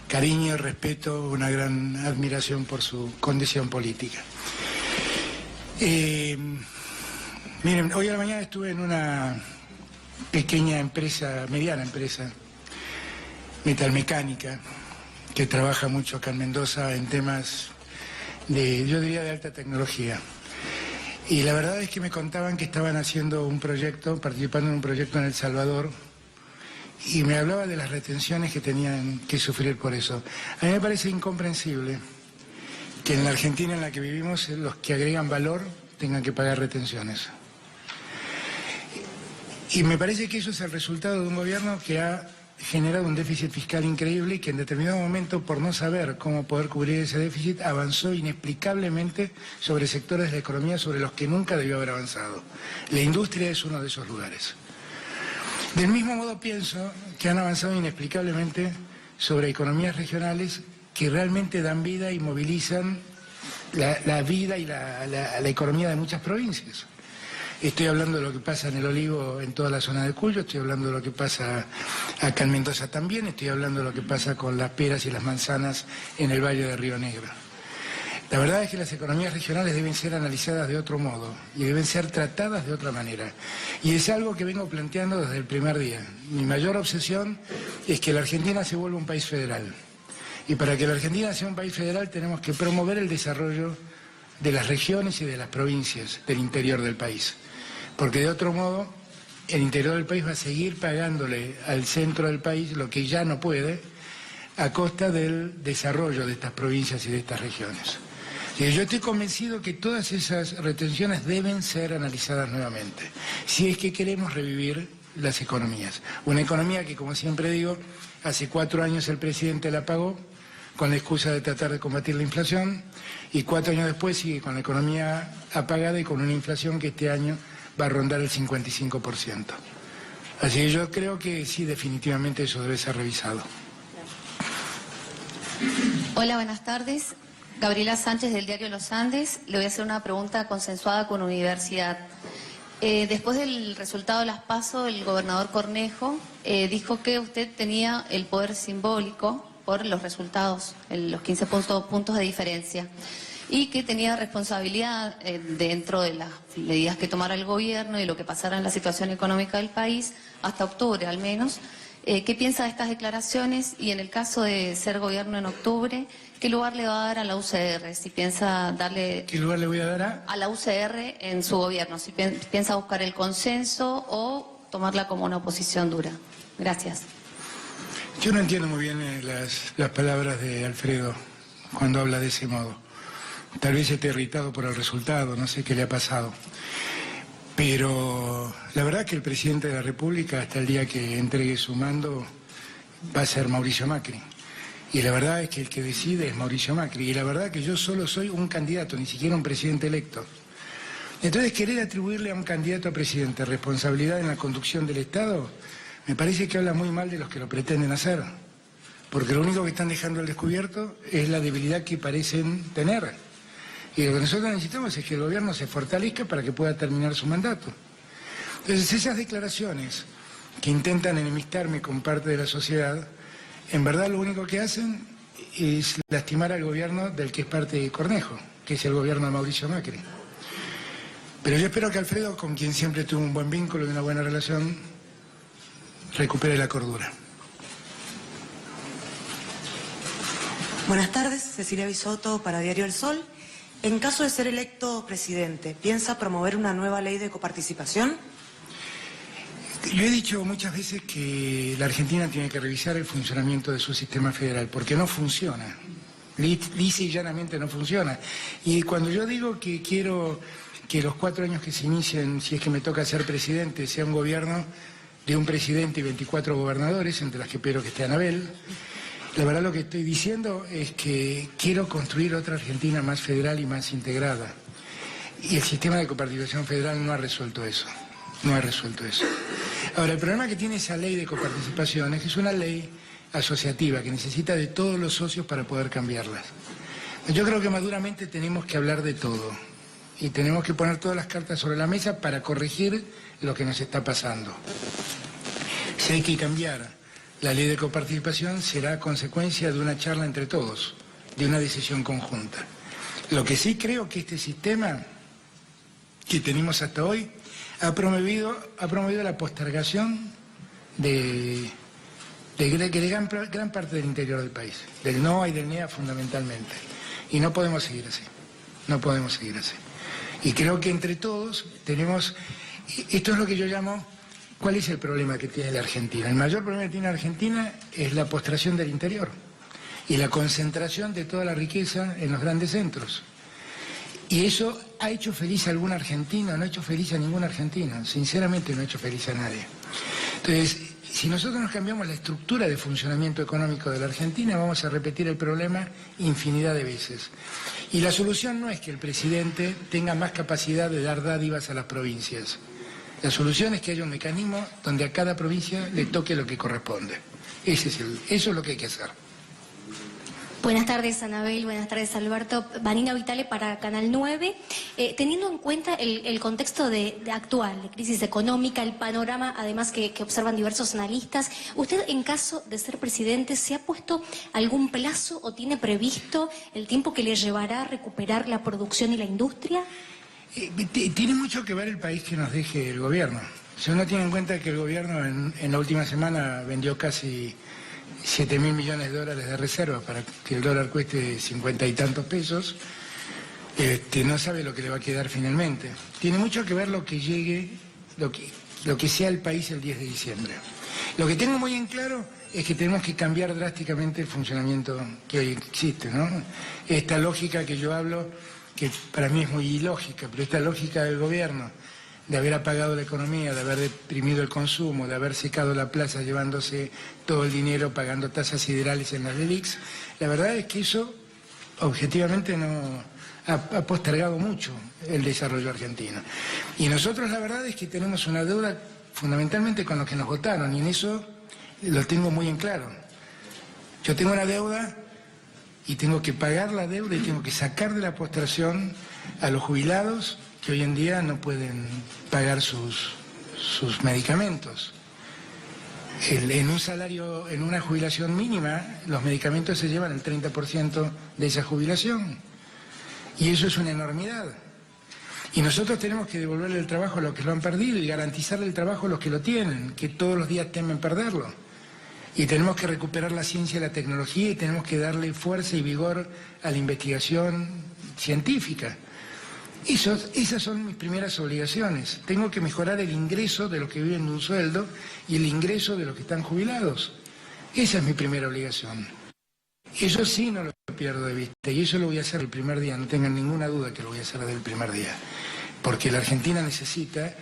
Cariño, respeto, una gran admiración por su condición política. Miren, hoy a la mañana estuve en una pequeña empresa, mediana empresa, metalmecánica, que trabaja mucho acá en Mendoza en temas de, yo diría, de alta tecnología. Y la verdad es que me contaban que estaban haciendo un proyecto, participando en un proyecto en El Salvador, y me hablaba de las retenciones que tenían que sufrir por eso. A mí me parece incomprensible que en la Argentina en la que vivimos los que agregan valor tengan que pagar retenciones. Y me parece que eso es el resultado de un gobierno que ha generado un déficit fiscal increíble y que en determinado momento, por no saber cómo poder cubrir ese déficit, avanzó inexplicablemente sobre sectores de la economía sobre los que nunca debió haber avanzado. La industria es uno de esos lugares. Del mismo modo pienso que han avanzado inexplicablemente sobre economías regionales que realmente dan vida y movilizan la vida y la economía de muchas provincias. Estoy hablando de lo que pasa en el olivo en toda la zona de Cuyo, estoy hablando de lo que pasa acá en Mendoza también, estoy hablando de lo que pasa con las peras y las manzanas en el Valle de Río Negro. La verdad es que las economías regionales deben ser analizadas de otro modo y deben ser tratadas de otra manera. Y es algo que vengo planteando desde el primer día. Mi mayor obsesión es que la Argentina se vuelva un país federal. Y para que la Argentina sea un país federal tenemos que promover el desarrollo de las regiones y de las provincias del interior del país. Porque de otro modo, el interior del país va a seguir pagándole al centro del país lo que ya no puede a costa del desarrollo de estas provincias y de estas regiones. Yo estoy convencido que todas esas retenciones deben ser analizadas nuevamente, si es que queremos revivir las economías. Una economía que, como siempre digo, hace 4 años el presidente la pagó con la excusa de tratar de combatir la inflación y 4 años después sigue con la economía apagada y con una inflación que este año va a rondar el 55%. Así que yo creo que sí, definitivamente eso debe ser revisado. Hola, buenas tardes. Gabriela Sánchez, del diario Los Andes. Le voy a hacer una pregunta consensuada con Universidad. Después del resultado de las PASO, el gobernador Cornejo dijo que usted tenía el poder simbólico por los resultados, los 15 puntos de diferencia, y que tenía responsabilidad dentro de las medidas que tomara el gobierno y lo que pasara en la situación económica del país, hasta octubre al menos. ¿Qué piensa de estas declaraciones? Y en el caso de ser gobierno en octubre, ¿qué lugar le va a dar a la UCR? Si piensa darle... ¿Qué lugar le voy a dar a la UCR en su gobierno? Si piensa buscar el consenso o tomarla como una oposición dura. Gracias. Yo no entiendo muy bien las palabras de Alfredo cuando habla de ese modo. Tal vez esté irritado por el resultado, no sé qué le ha pasado. Pero la verdad que el presidente de la República, hasta el día que entregue su mando, va a ser Mauricio Macri. Y la verdad es que el que decide es Mauricio Macri. Y la verdad que yo solo soy un candidato, ni siquiera un presidente electo. Entonces, querer atribuirle a un candidato a presidente responsabilidad en la conducción del Estado, me parece que habla muy mal de los que lo pretenden hacer. Porque lo único que están dejando al descubierto es la debilidad que parecen tener. Y lo que nosotros necesitamos es que el gobierno se fortalezca para que pueda terminar su mandato. Entonces, esas declaraciones que intentan enemistarme con parte de la sociedad, en verdad lo único que hacen es lastimar al gobierno del que es parte de Cornejo, que es el gobierno de Mauricio Macri. Pero yo espero que Alfredo, con quien siempre tuve un buen vínculo y una buena relación, recupere la cordura. Buenas tardes, Cecilia Bisotto para Diario El Sol. En caso de ser electo presidente, ¿piensa promover una nueva ley de coparticipación? Yo he dicho muchas veces que la Argentina tiene que revisar el funcionamiento de su sistema federal, porque no funciona. Lisa y llanamente no funciona. Y cuando yo digo que quiero que los 4 años que se inicien, si es que me toca ser presidente, sea un gobierno de un presidente y 24 gobernadores, entre las que espero que esté Anabel, la verdad lo que estoy diciendo es que quiero construir otra Argentina más federal y más integrada. Y el sistema de coparticipación federal no ha resuelto eso. No ha resuelto eso. Ahora, el problema que tiene esa ley de coparticipación es que es una ley asociativa que necesita de todos los socios para poder cambiarlas. Yo creo que maduramente tenemos que hablar de todo y tenemos que poner todas las cartas sobre la mesa para corregir lo que nos está pasando. Si hay que cambiar La ley de coparticipación será consecuencia de una charla entre todos, de una decisión conjunta. Lo que sí creo que este sistema que tenemos hasta hoy ha promovido la postergación de gran parte del interior del país, del NOA y del NEA fundamentalmente. Y no podemos seguir así, no podemos seguir así. Y creo que entre todos tenemos, esto es lo que yo llamo, ¿cuál es el problema que tiene la Argentina? El mayor problema que tiene la Argentina es la postración del interior y la concentración de toda la riqueza en los grandes centros. Y eso ha hecho feliz a algún argentino, no ha hecho feliz a ningún argentino, sinceramente no ha hecho feliz a nadie. Entonces, si nosotros nos cambiamos la estructura de funcionamiento económico de la Argentina, vamos a repetir el problema infinidad de veces. Y la solución no es que el presidente tenga más capacidad de dar dádivas a las provincias. La solución es que haya un mecanismo donde a cada provincia le toque lo que corresponde. Eso es lo que hay que hacer. Buenas tardes, Anabel. Buenas tardes, Alberto. Vanina Vitale para Canal 9. Teniendo en cuenta el contexto actual, de crisis económica, el panorama, además que observan diversos analistas, ¿usted, en caso de ser presidente, se ha puesto algún plazo o tiene previsto el tiempo que le llevará a recuperar la producción y la industria? Tiene mucho que ver el país que nos deje el gobierno. Si uno tiene en cuenta que el gobierno en la última semana vendió casi 7.000 millones de dólares de reserva para que el dólar cueste 50 y tantos pesos, no sabe lo que le va a quedar finalmente. Tiene mucho que ver lo que llegue, lo que sea el país el 10 de diciembre. Lo que tengo muy en claro es que tenemos que cambiar drásticamente el funcionamiento que hoy existe, ¿no? Esta lógica que yo hablo, que para mí es muy ilógica, pero esta lógica del gobierno, de haber apagado la economía, de haber deprimido el consumo, de haber secado la plaza llevándose todo el dinero, pagando tasas siderales en las LELIQs, la verdad es que eso objetivamente no ha postergado mucho el desarrollo argentino. Y nosotros la verdad es que tenemos una deuda fundamentalmente con los que nos votaron, y en eso lo tengo muy en claro. Yo tengo una deuda y tengo que pagar la deuda y tengo que sacar de la postración a los jubilados que hoy en día no pueden pagar sus medicamentos. En un salario, en una jubilación mínima, los medicamentos se llevan el 30% de esa jubilación. Y eso es una enormidad. Y nosotros tenemos que devolverle el trabajo a los que lo han perdido y garantizarle el trabajo a los que lo tienen, que todos los días temen perderlo. Y tenemos que recuperar la ciencia y la tecnología y tenemos que darle fuerza y vigor a la investigación científica. Esas son mis primeras obligaciones. Tengo que mejorar el ingreso de los que viven de un sueldo y el ingreso de los que están jubilados. Esa es mi primera obligación. Eso sí no lo pierdo de vista y eso lo voy a hacer el primer día, no tengan ninguna duda que lo voy a hacer desde el primer día. Porque la Argentina necesita,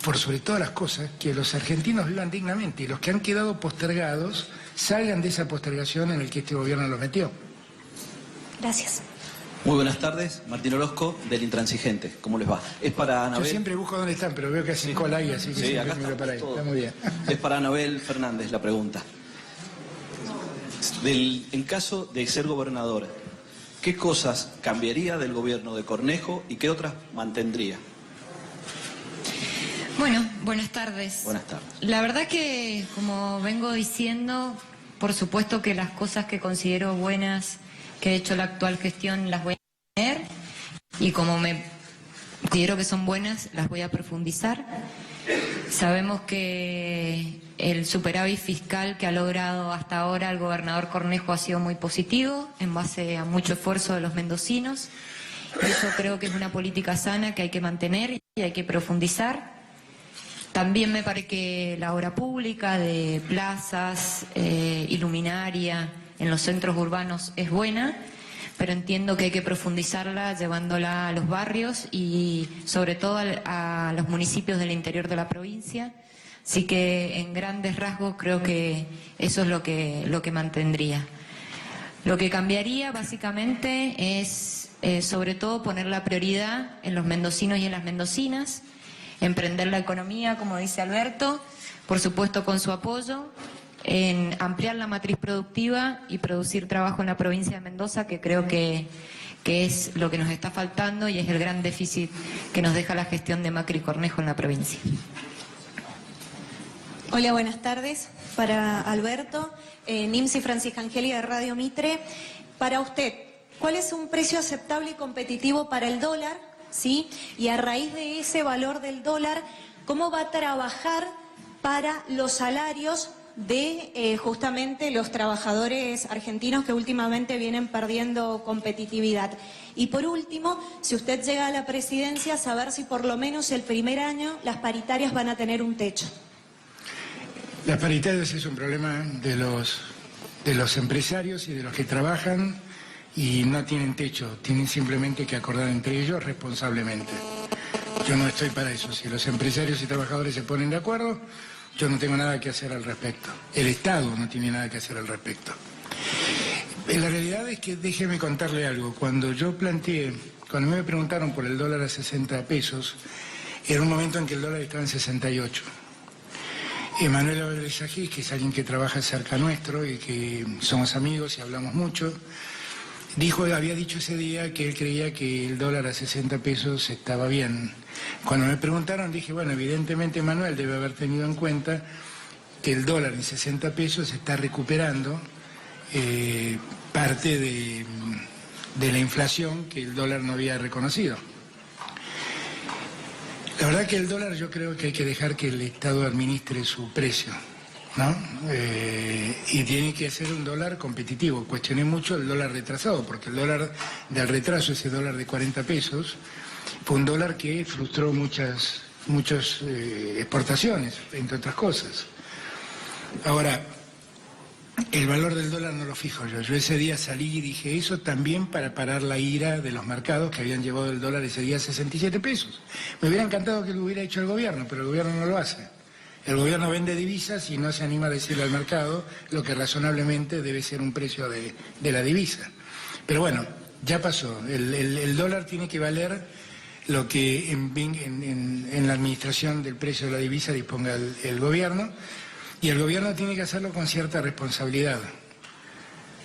por sobre todas las cosas, que los argentinos vivan dignamente y los que han quedado postergados salgan de esa postergación en la que este gobierno los metió. Gracias. Muy buenas tardes, Martín Orozco, del Intransigente. ¿Cómo les va? Es para Anabel. Yo siempre busco dónde están, pero veo que hacen cola ahí, así que sí, siempre acá miro para ahí. Está muy bien. Es para Anabel Fernández la pregunta. En caso de ser gobernadora, ¿qué cosas cambiaría del gobierno de Cornejo y qué otras mantendría? Bueno, buenas tardes. Buenas tardes. La verdad que, como vengo diciendo, por supuesto que las cosas que considero buenas que ha hecho la actual gestión las voy a tener y como me considero que son buenas las voy a profundizar. Sabemos que el superávit fiscal que ha logrado hasta ahora el gobernador Cornejo ha sido muy positivo en base a mucho esfuerzo de los mendocinos. Eso creo que es una política sana que hay que mantener y hay que profundizar. También me parece que la obra pública de plazas, iluminaria en los centros urbanos es buena, pero entiendo que hay que profundizarla llevándola a los barrios y sobre todo a los municipios del interior de la provincia. Así que en grandes rasgos creo que eso es lo que mantendría. Lo que cambiaría básicamente es sobre todo poner la prioridad en los mendocinos y en las mendocinas, emprender la economía, como dice Alberto, por supuesto con su apoyo, en ampliar la matriz productiva y producir trabajo en la provincia de Mendoza, que creo que es lo que nos está faltando y es el gran déficit que nos deja la gestión de Macri y Cornejo en la provincia. Hola, buenas tardes. Para Alberto, Nimsi Francisca Angeli de Radio Mitre. Para usted, ¿cuál es un precio aceptable y competitivo para el dólar? ¿Sí? Y a raíz de ese valor del dólar, ¿cómo va a trabajar para los salarios de justamente los trabajadores argentinos que últimamente vienen perdiendo competitividad? Y por último, si usted llega a la presidencia, saber si por lo menos el primer año las paritarias van a tener un techo. Las paritarias es un problema de los empresarios y de los que trabajan y no tienen techo, tienen simplemente que acordar entre ellos responsablemente. Yo no estoy para eso. Si los empresarios y trabajadores se ponen de acuerdo, yo no tengo nada que hacer al respecto. El Estado no tiene nada que hacer al respecto. La realidad es que, déjeme contarle algo, cuando me preguntaron por el dólar a 60 pesos, era un momento en que el dólar estaba en 68. Emanuel Abelardo, que es alguien que trabaja cerca nuestro y que somos amigos y hablamos mucho, había dicho ese día que él creía que el dólar a 60 pesos estaba bien. Cuando me preguntaron dije, bueno, evidentemente Emanuel debe haber tenido en cuenta que el dólar en 60 pesos está recuperando parte de la inflación que el dólar no había reconocido. La verdad que el dólar yo creo que hay que dejar que el Estado administre su precio, ¿no? Y tiene que ser un dólar competitivo. Cuestioné mucho el dólar retrasado, porque el dólar del retraso, ese dólar de 40 pesos, fue un dólar que frustró muchas exportaciones, entre otras cosas. Ahora, el valor del dólar no lo fijo yo. Yo ese día salí y dije eso también para parar la ira de los mercados que habían llevado el dólar ese día a 67 pesos. Me hubiera encantado que lo hubiera hecho el gobierno, pero el gobierno no lo hace. El gobierno vende divisas y no se anima a decirle al mercado lo que razonablemente debe ser un precio de la divisa. Pero bueno, ya pasó. El dólar tiene que valer lo que en la administración del precio de la divisa disponga el gobierno. Y el gobierno tiene que hacerlo con cierta responsabilidad,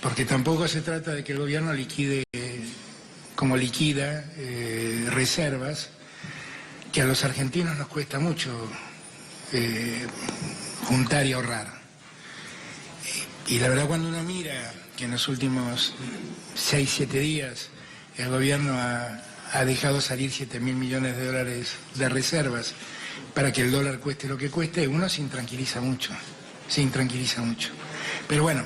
porque tampoco se trata de que el gobierno liquide, como liquida, reservas, que a los argentinos nos cuesta mucho juntar y ahorrar. Y la verdad, cuando uno mira que en los últimos 6, 7 días el gobierno ha dejado salir 7.000 millones de dólares de reservas para que el dólar cueste lo que cueste, uno se intranquiliza mucho. Pero bueno,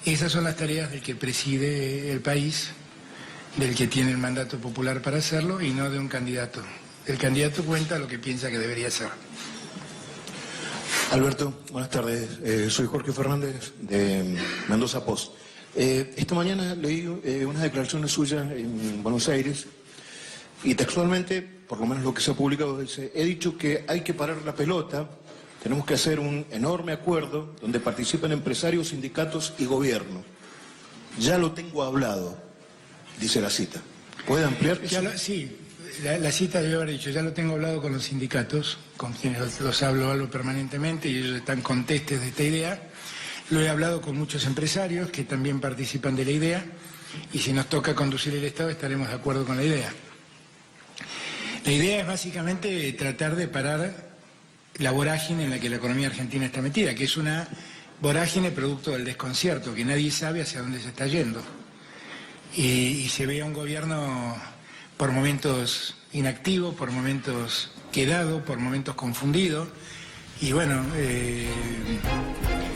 esas son las tareas del que preside el país, del que tiene el mandato popular para hacerlo y no de un candidato. El candidato cuenta lo que piensa que debería ser. Alberto, buenas tardes. Soy Jorge Fernández de Mendoza Post. Esta mañana leí unas declaraciones suyas en Buenos Aires y textualmente, por lo menos lo que se ha publicado, dice: he dicho que hay que parar la pelota, tenemos que hacer un enorme acuerdo donde participen empresarios, sindicatos y gobierno. Ya lo tengo hablado, dice la cita. ¿Puede ampliar? Sí, la cita debe haber dicho, ya lo tengo hablado con los sindicatos, con quienes los hablo permanentemente y ellos están contestes de esta idea. Lo he hablado con muchos empresarios que también participan de la idea y si nos toca conducir el Estado estaremos de acuerdo con la idea. La idea es básicamente tratar de parar la vorágine en la que la economía argentina está metida, que es una vorágine producto del desconcierto, que nadie sabe hacia dónde se está yendo. Y se ve a un gobierno por momentos inactivo, por momentos quedado, por momentos confundido. Y bueno,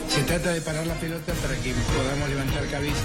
se trata de parar la pelota para que podamos levantar cabeza.